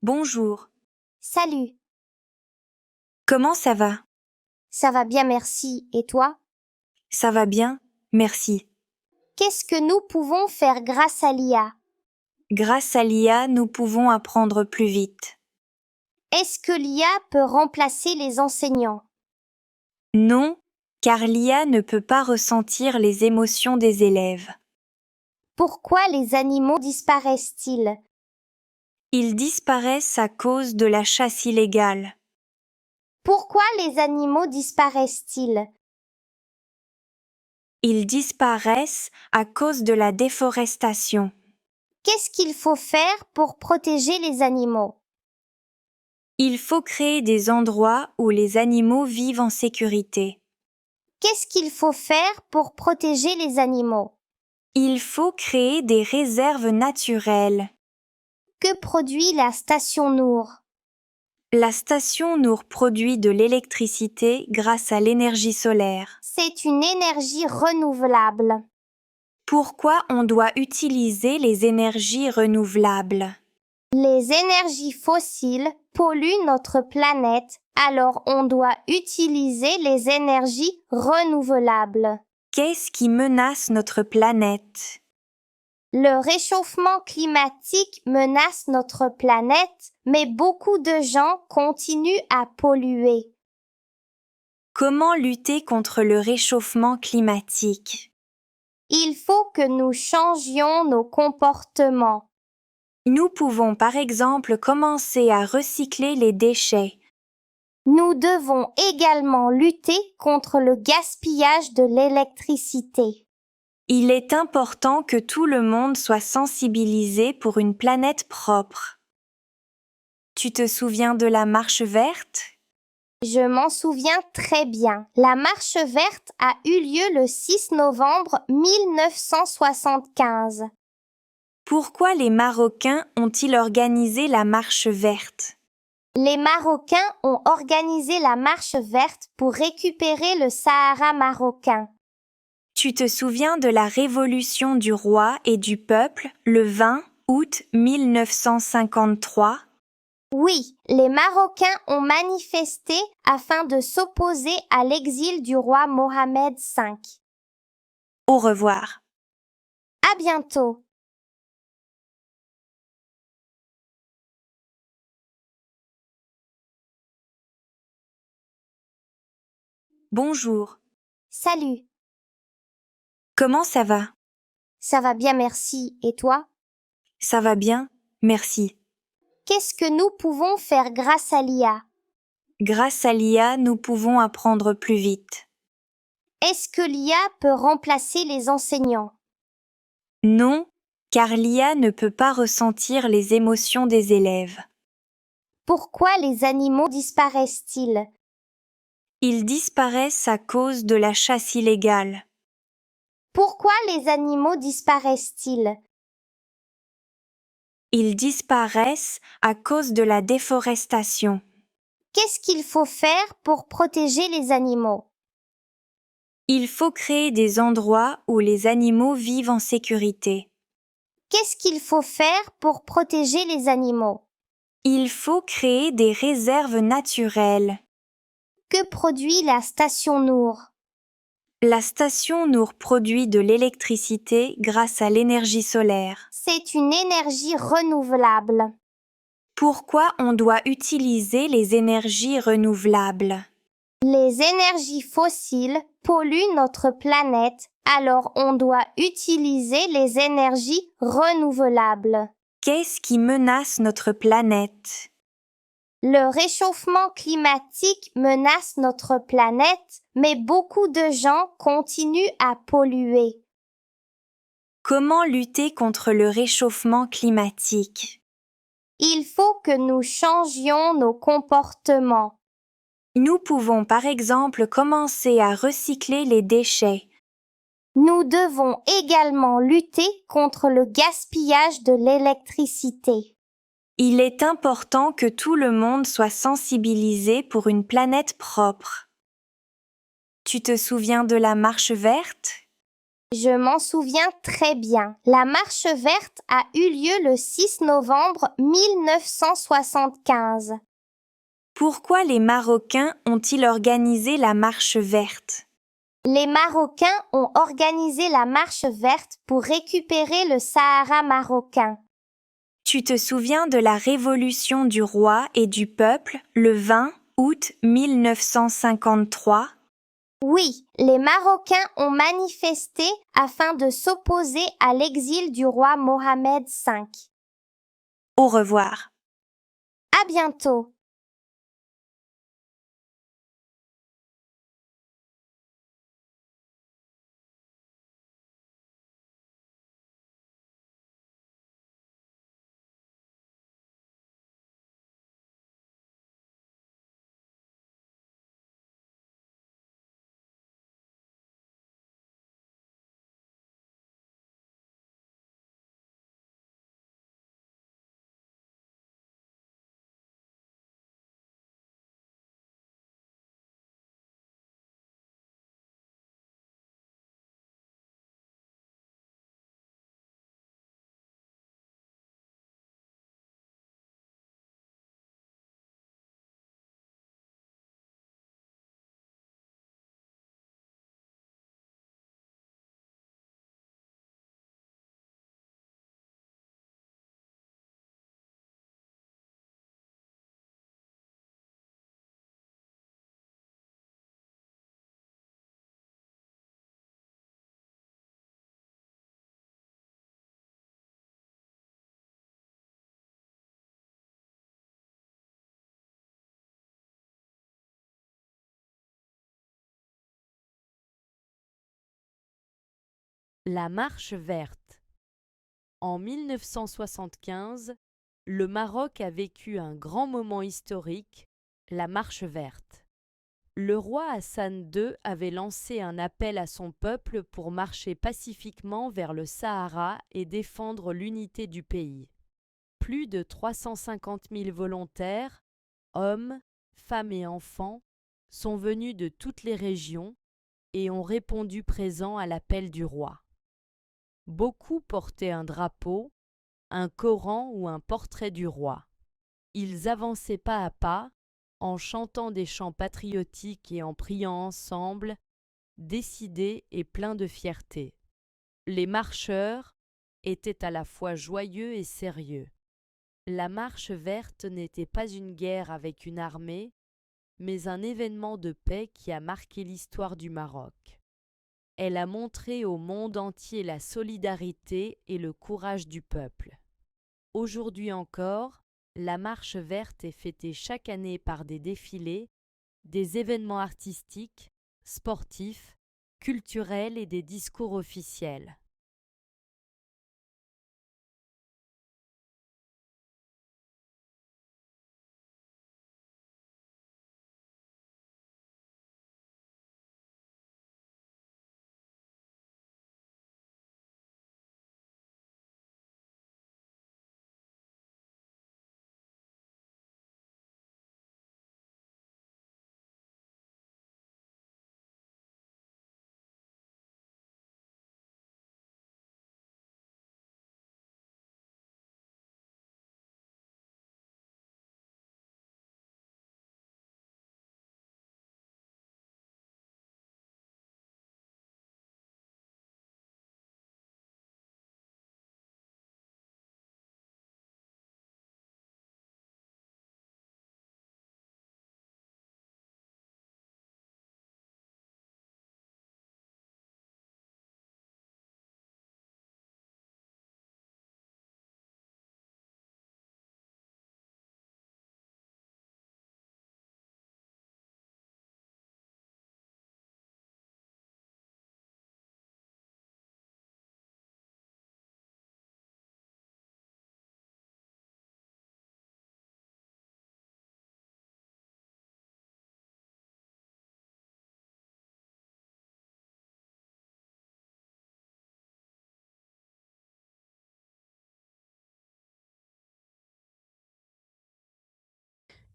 Bonjour, Salut, comment ça va? ça va bien, merci. Et toi? Ça va bien, merci. Qu'est-ce que nous pouvons faire grâce à l'IA? Grâce à l'IA, nous pouvons apprendre plus vite. Est-ce que l'IA peut remplacer les enseignants? Non, car l'IA ne peut pas ressentir les émotions des élèves. Pourquoi les animaux disparaissent-ils? Ils disparaissent à cause de la chasse illégale. Pourquoi les animaux disparaissent-ils? Ils disparaissent à cause de la déforestation. Qu'est-ce qu'il faut faire pour protéger les animaux? Il faut créer des endroits où les animaux vivent en sécurité. Qu'est-ce qu'il faut faire pour protéger les animaux? Il faut créer des réserves naturelles. Que produit la station Nour? La station Nour produit de l'électricité grâce à l'énergie solaire. C'est une énergie renouvelable. Pourquoi on doit utiliser les énergies renouvelables? Les énergies fossiles polluent notre planète, alors on doit utiliser les énergies renouvelables. Qu'est-ce qui menace notre planète? Le réchauffement climatique menace notre planète, mais beaucoup de gens continuent à polluer. Comment lutter contre le réchauffement climatique? Il faut que nous changions nos comportements. Nous pouvons par exemple commencer à recycler les déchets. Nous devons également lutter contre le gaspillage de l'électricité. Il est important que tout le monde soit sensibilisé pour une planète propre. Tu te souviens de la marche verte? Je m'en souviens très bien. La marche verte a eu lieu le 6 novembre 1975. Pourquoi les Marocains ont-ils organisé la marche verte? Les Marocains ont organisé la marche verte pour récupérer le Sahara marocain. Tu te souviens de la révolution du roi et du peuple le 20 août 1953? Oui, les Marocains ont manifesté afin de s'opposer à l'exil du roi Mohamed V. Au revoir. À bientôt. Bonjour, Salut, comment ça va? ça va bien, merci. Et toi? Ça va bien, merci. Qu'est-ce que nous pouvons faire grâce à l'IA? Grâce à l'IA, nous pouvons apprendre plus vite. Est-ce que l'IA peut remplacer les enseignants? Non, car l'IA ne peut pas ressentir les émotions des élèves. Pourquoi les animaux disparaissent-ils? Ils disparaissent à cause de la chasse illégale. Pourquoi les animaux disparaissent-ils? Ils disparaissent à cause de la déforestation. Qu'est-ce qu'il faut faire pour protéger les animaux? Il faut créer des endroits où les animaux vivent en sécurité. Qu'est-ce qu'il faut faire pour protéger les animaux? Il faut créer des réserves naturelles. Que produit la station Nour? La station Nour produit de l'électricité grâce à l'énergie solaire. C'est une énergie renouvelable. Pourquoi on doit utiliser les énergies renouvelables? Les énergies fossiles polluent notre planète, alors on doit utiliser les énergies renouvelables. Qu'est-ce qui menace notre planète? Le réchauffement climatique menace notre planète, mais beaucoup de gens continuent à polluer. Comment lutter contre le réchauffement climatique? Il faut que nous changions nos comportements. Nous pouvons par exemple commencer à recycler les déchets. Nous devons également lutter contre le gaspillage de l'électricité. Il est important que tout le monde soit sensibilisé pour une planète propre. Tu te souviens de la marche verte? Je m'en souviens très bien. La marche verte a eu lieu le 6 novembre 1975. Pourquoi les Marocains ont-ils organisé la marche verte? Les Marocains ont organisé la marche verte pour récupérer le Sahara marocain. Tu te souviens de la révolution du roi et du peuple le 20 août 1953? Oui, les Marocains ont manifesté afin de s'opposer à l'exil du roi Mohamed V. Au revoir. À bientôt. La marche verte. En 1975, le Maroc a vécu un grand moment historique, la marche verte. Le roi Hassan II avait lancé un appel à son peuple pour marcher pacifiquement vers le Sahara et défendre l'unité du pays. Plus de 350 000 volontaires, hommes, femmes et enfants, sont venus de toutes les régions et ont répondu présents à l'appel du roi. Beaucoup portaient un drapeau, un Coran ou un portrait du roi. Ils avançaient pas à pas, en chantant des chants patriotiques et en priant ensemble, décidés et pleins de fierté. Les marcheurs étaient à la fois joyeux et sérieux. La marche verte n'était pas une guerre avec une armée, mais un événement de paix qui a marqué l'histoire du Maroc. Elle a montré au monde entier la solidarité et le courage du peuple. Aujourd'hui encore, la marche verte est fêtée chaque année par des défilés, des événements artistiques, sportifs, culturels et des discours officiels.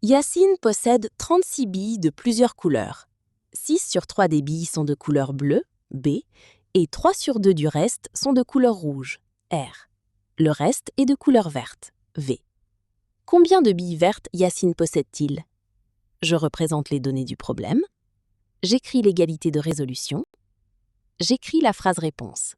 Yacine possède 36 billes de plusieurs couleurs. 6 sur 3 des billes sont de couleur bleue, B, et 3 sur 2 du reste sont de couleur rouge, R. Le reste est de couleur verte, V. Combien de billes vertes Yacine possède-t-il? Je représente les données du problème. J'écris l'égalité de résolution. J'écris la phrase réponse.